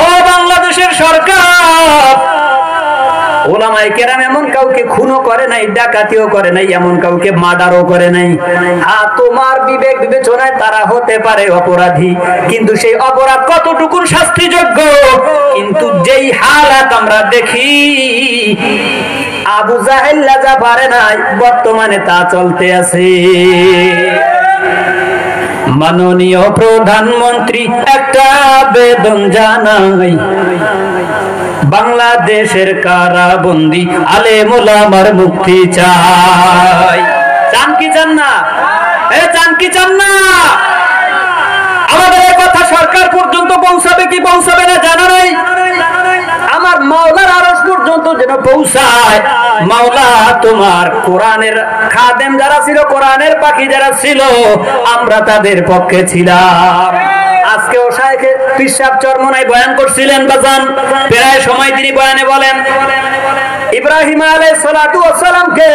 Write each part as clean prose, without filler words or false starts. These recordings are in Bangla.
ও বাংলাদেশের সরকার, ওলামায়ে কেরাম এমন কাউকে খুনও করে নাই, ডাকাতিও করে নাই, এমন কাউকে মার্ডারও করে নাই। তোমার বিবেক বিবেচনায় তারা হতে পারে অপরাধী, কিন্তু সেই অপরাধ কতটুকু শাস্তিযোগ্য? কিন্তু যেই হালাত আমরা দেখি, আবু জাহেল যা পারে নাই, বর্তমানে তা চলতে আছে। মাননীয় প্রধানমন্ত্রী একটা আবেদন জানাই, বাংলাদেশের কারাবন্দী আলেম ওলামার মুক্তি চাই। চান কি চান না? চান কি চান না? আমাদের এই কথা সরকার পর্যন্ত পৌঁছাবে কি পৌঁছাবে না জানা নেই। আমার মাওলার আরশ পর্যন্ত যেন পৌঁছায়। মাওলা তোমার কোরআনের খাদেম যারা ছিল, কোরআনের পাখি যারা ছিল, আমরা তাদের পক্ষে ছিলাম। আজকেও শায়েখে পীর সাহেব চরমনায় বয়ান করছিলেন বাজান, প্রায় সময় তিনি বয়ানে বলেন ইব্রাহিম আলাইহিস সালাতু ওয়াস সালামকে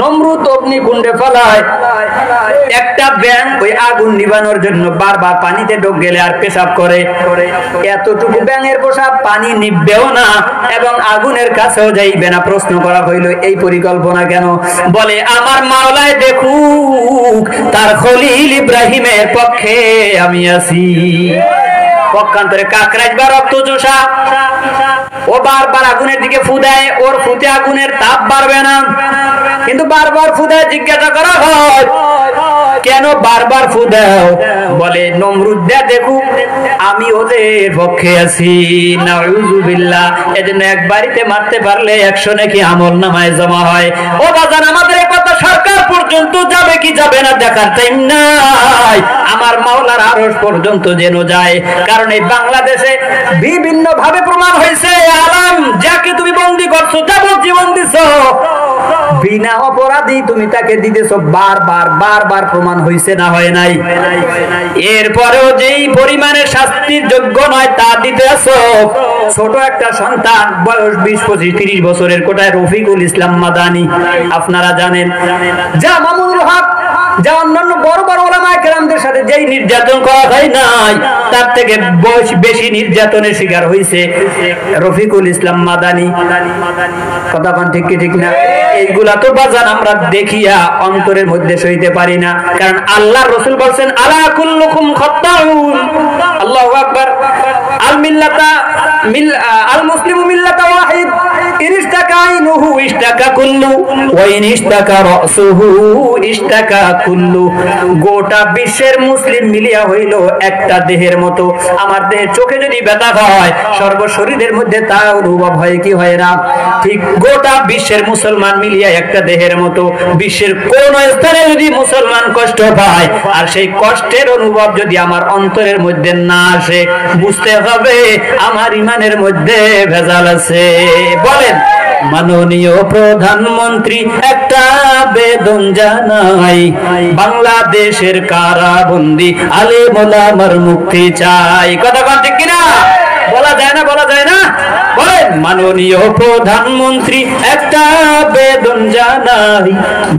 নমরুদ অগ্নিকুণ্ডে ফেলায়। একটা ব্যাঙ ওই আগুন নিভানোর জন্য বারবার পানিতে ডুব গেলে আর পেশাব করে, এতটুকু ব্যাঙের পেশাব পানি নিভবেও না এবং আগুনের কাছেও যাইবে না। প্রশ্ন করা হইল এই পরিকল্পনা কেন? বলে আমার মাওলায় দেখুক তার খলিল ইব্রাহিমের পক্ষে আমি আছি। পক্ষান্তরে কাকরাজ বা রক্তচোষা, ও বারবার আগুনের দিকে ফু দেয়, ওর ফুতে আগুনের তাপ বাড়বে না, কিন্তু বারবার ফু দেয়। জিজ্ঞাসা করা হয় কেন বারবার ফু দাও? বলে নমরুদ দেখুক আমি ওদের পক্ষে আছি। নাউযুবিল্লাহ। এজন্য এক বাড়িতে মারতে পারলে 100 নাকি আমল নামায় জমা হয়। ও বাজান, আমাদের এই কথা সরকার পর্যন্ত যাবে কি যাবে না দেখার টাইম নাই। আমার মাওলার আরশ পর্যন্ত যেন যায়, কারণ এই বাংলাদেশে বিভিন্ন ভাবে প্রমাণ হয়েছে আলাম যাকে তুমি বন্দী করছো, যাবজ্জীবন দিছো, বিনা অপরাধী তুমি তাকে দিতেছো, বারবার বারবার প্রমাণ হয়েছে না হয় নাই? এরপরেও যেই পরিমাণের শাস্তির যোগ্য নয় তা দিতে আসো। ছোট একটা সন্তান বয়স 20-25-30 বছরের, কোটায় রফিকুল ইসলাম মাদানী, আপনারা জানেন, যা মামুনুল হক, যা অন্যান্য বড় বড় ওলামায়ে কেরামদের সাথে যেই নির্যাতন করা হয় নাই, তার থেকে বেশি নির্যাতনের শিকার হয়েছে রফিকুল ইসলাম মাদানী। কথা কোন ঠিক কি ঠিক না? এইগুলা তো বাজান আমরা দেখিয়া অন্তরের মধ্যে সইতে পারি না, কারণ আল্লাহর রাসূল বলেন আলা কুল্লুকুম খাত্তাউন। আল্লাহু আকবার। আল মিল্লাতা আল মুসলিমু মিল্লাতা ওয়াহিদ, ইন ইশতাকা আইনুহু ইশতাকা কুল্লু ওয়া ইন ইশতাকা রাসুহু ইশতাকা কুল্লু। গোটা বিশ্বের মুসলিম মিলিয়া হইল একটা দেহের মতো। আমার দেহের চোখে যদি ব্যথা হয়, সর্বশরীরের মধ্যে তা অনুভব হয় কি হয় না? ঠিক গোটা বিশ্বের মুসলমান মিলিয়া একটা দেহের মতো। বিশ্বের কোন স্থানে যদি মুসলমান কষ্ট পায়, আর সেই কষ্টের অনুভব যদি আমার অন্তরের মধ্যে না আসে, বুঝতে হবে আমার ইমানের মধ্যে ভেজাল আছে। বলেন মাননীয় প্রধানমন্ত্রী একটা আবেদন জানাই, বাংলাদেশের কারাবন্দী আলেম ওলামার মুক্তি চাই। কথা কোন ঠিক কিনা? বলা যায় না? বলা যায় না? বলেন মাননীয় প্রধানমন্ত্রী একটা আবেদন জানাই,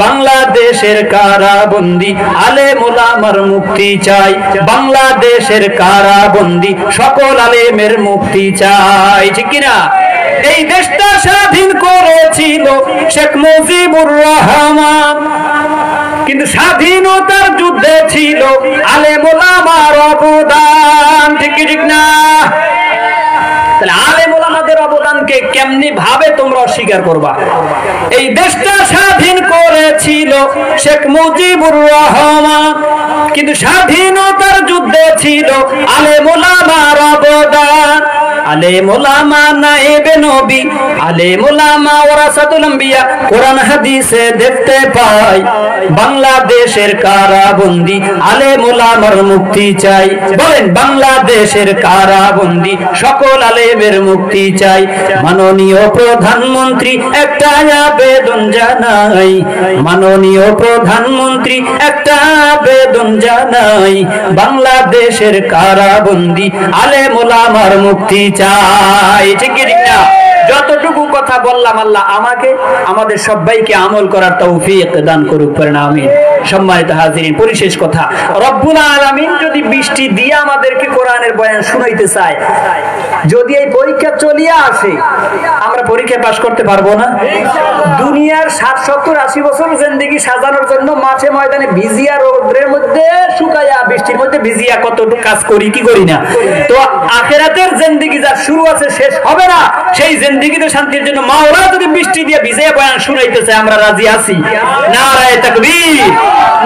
বাংলাদেশের কারাবন্দী আলেম ওলামার মুক্তি চাই। বাংলাদেশের কারাবন্দী সকল আলেমের মুক্তি চাই। ঠিক কিনা? এই দেশটা স্বাধীন করেছিল শেখ মুজিবুর রহমান, কিন্তু স্বাধীনতার যুদ্ধে ছিল আলেম ওলামার অবদান। ঠিক কি ঠিক না? তাহলে আলেম ওলামাদের অবদানকে কেমনি ভাবে তোমরা অস্বীকার করবা? এই দেশটা স্বাধীন করেছিল শেখ মুজিবুর রহমান, কিন্তু স্বাধীনতার যুদ্ধে ছিল আলেম ওলামার অবদান। আলেম ওলামা নায়েবে নবী, আলেম ওলামা ওয়ারাসাতুল আম্বিয়া, কোরআন হাদিসে দেখতে পাই। বাংলাদেশের কারাবন্দী আলেম ওলামার মুক্তি চাই। বলেন বাংলাদেশের কারাবন্দী সকল আলেমের মুক্তি চাই। মাননীয় প্রধানমন্ত্রী একটা আবেদন জানাই, মাননীয় প্রধানমন্ত্রী একটা আবেদন জানাই, বাংলাদেশের কারাবন্দী আলেম ওলামার মুক্তি চাই। ঠিক কি ঠিক না? যতটুকু কথা কথা বললাম, আল্লাহ আমাকে আমাদের সবাইকে আমল করার তৌফিক দান করুক, পড়েন আমিন। সম্মানিত হাজিরিন, পরিশেষ কথা, রব্বুল আলামিন যদি বৃষ্টি দিয়ে আমাদেরকে কোরআনের বয়ান শুনাইতে চায়, যদি এই পরীক্ষা চলিয়া আসে, আমরা পরীক্ষায় পাশ করতে পারবো না? দুনিয়ার 60-70-80 বছর জিন্দেগি সাজানোর জন্য মাঠে ময়দানে ভিজিয়া, রোদ্রের মধ্যে শুকাইয়া, বৃষ্টির মধ্যে ভিজিয়া কতটুকু কাজ করি কি করি না? তো আখিরাতের জিন্দেগি যার শুরু আছে শেষ হবে না, সেই জিন্দেগিতে শান্তির জন্য মাওলা যদি বৃষ্টি দিয়ে ভিজিয়ে বয়ান শুনাইতেছে, আমরা রাজি আছি। নারায়ে তাকবীর,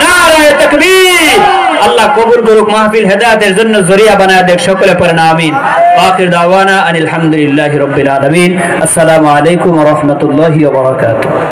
নারায়ে তাকবীর। আল্লাহ কবুল করুক, মাহফিল হেদায়েতের জন্য জরিয়া বানায় দেখ, সকলে পড়েন আমিন। আখির দাওয়ানা আনিল হামদুলিল্লাহি রাব্বিল আলামিন। আসসালামু আলাইকুম ওয়া রাহমাতুল্লাহি ওয়া বারাকাতুহু।